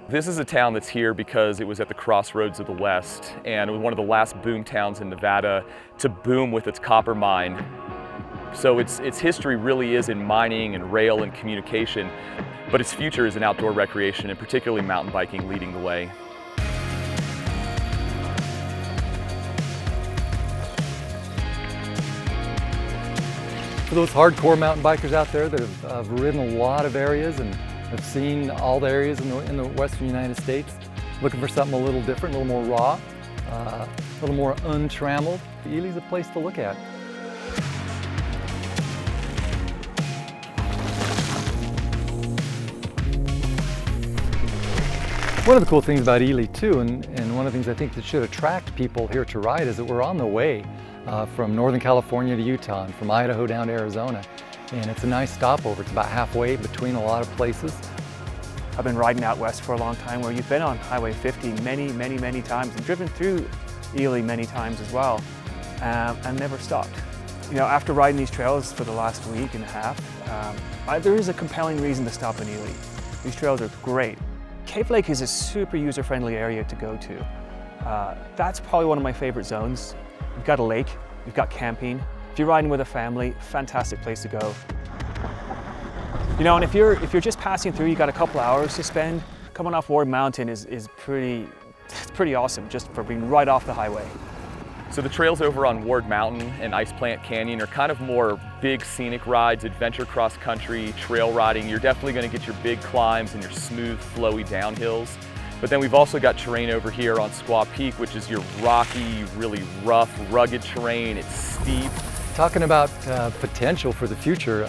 This is a town that's here because it was at the crossroads of the West, and it was one of the last boom towns in Nevada to boom with its copper mine. So its history really is in mining and rail and communication, but its future is in outdoor recreation and particularly mountain biking leading the way. For those hardcore mountain bikers out there that have ridden a lot of areas and have seen all the areas in the western United States, looking for something a little different, a little more raw, a little more untrammeled, Ely's a place to look at. One of the cool things about Ely too, and one of the things I think that should attract people here to ride, is that we're on the way from Northern California to Utah and from Idaho down to Arizona. And it's a nice stopover. It's about halfway between a lot of places. I've been riding out west for a long time, where you've been on Highway 50 many times and driven through Ely many times as well, and never stopped. You know, after riding these trails for the last week and a half, there is a compelling reason to stop in Ely. These trails are great. Cave Lake is a super user-friendly area to go to. That's probably one of my favorite zones. You've got a lake, you've got camping. If you're riding with a family, fantastic place to go. You know, and if you're just passing through, you got a couple hours to spend. Coming off Ward Mountain is pretty awesome, just for being right off the highway. So the trails over on Ward Mountain and Ice Plant Canyon are kind of more big scenic rides, adventure cross country, trail riding. You're definitely going to get your big climbs and your smooth, flowy downhills. But then we've also got terrain over here on Squaw Peak, which is your rocky, really rough, rugged terrain. It's steep. Talking about potential for the future,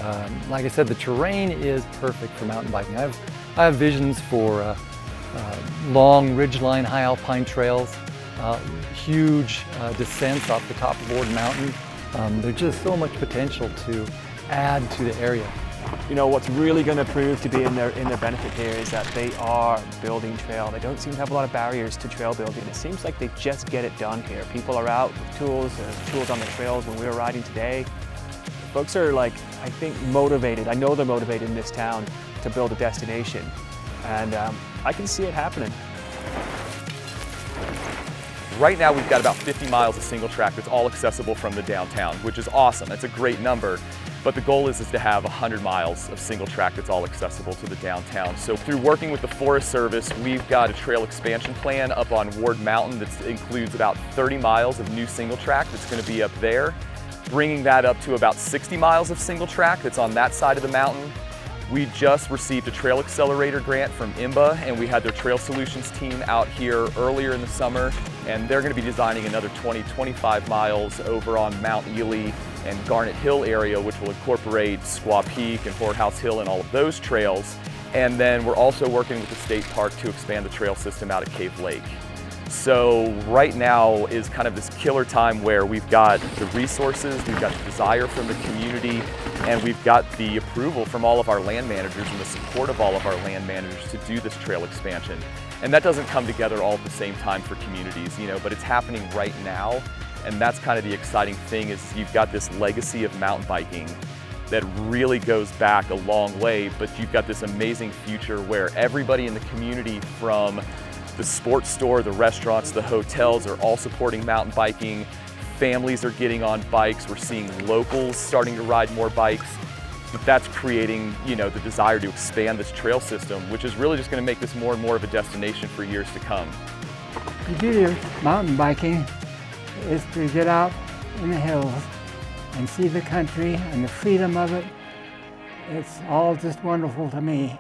like I said, the terrain is perfect for mountain biking. I have visions for long ridgeline, high alpine trails, huge descents off the top of Ward Mountain. There's just so much potential to add to the area. You know, what's really going to prove to be in their benefit here is that they are building trail. They don't seem to have a lot of barriers to trail building. It seems like they just get it done here. People are out with tools, there's tools on the trails when we were riding today. Folks are, like, I think, motivated. I know they're motivated in this town to build a destination. And I can see it happening. Right now we've got about 50 miles of single track that's all accessible from the downtown, which is awesome. That's a great number. But the goal is to have 100 miles of single track that's all accessible to the downtown. So through working with the Forest Service, we've got a trail expansion plan up on Ward Mountain that includes about 30 miles of new single track that's going to be up there, bringing that up to about 60 miles of single track that's on that side of the mountain. We just received a Trail Accelerator grant from IMBA, and we had their Trail Solutions team out here earlier in the summer, and they're going to be designing another 20-25 miles over on Mount Ely and Garnet Hill area, which will incorporate Squaw Peak and Whorehouse Hill and all of those trails. And then we're also working with the state park to expand the trail system out at Cave Lake. So right now is kind of this killer time where we've got the resources, we've got the desire from the community, and we've got the approval from all of our land managers and the support of all of our land managers to do this trail expansion. And that doesn't come together all at the same time for communities, you know, but it's happening right now. And that's kind of the exciting thing, is you've got this legacy of mountain biking that really goes back a long way, but you've got this amazing future where everybody in the community, from the sports store, the restaurants, the hotels, are all supporting mountain biking. Families are getting on bikes. We're seeing locals starting to ride more bikes. But that's creating, you know, the desire to expand this trail system, which is really just going to make this more and more of a destination for years to come. The beauty of mountain biking is to get out in the hills and see the country and the freedom of it. It's all just wonderful to me.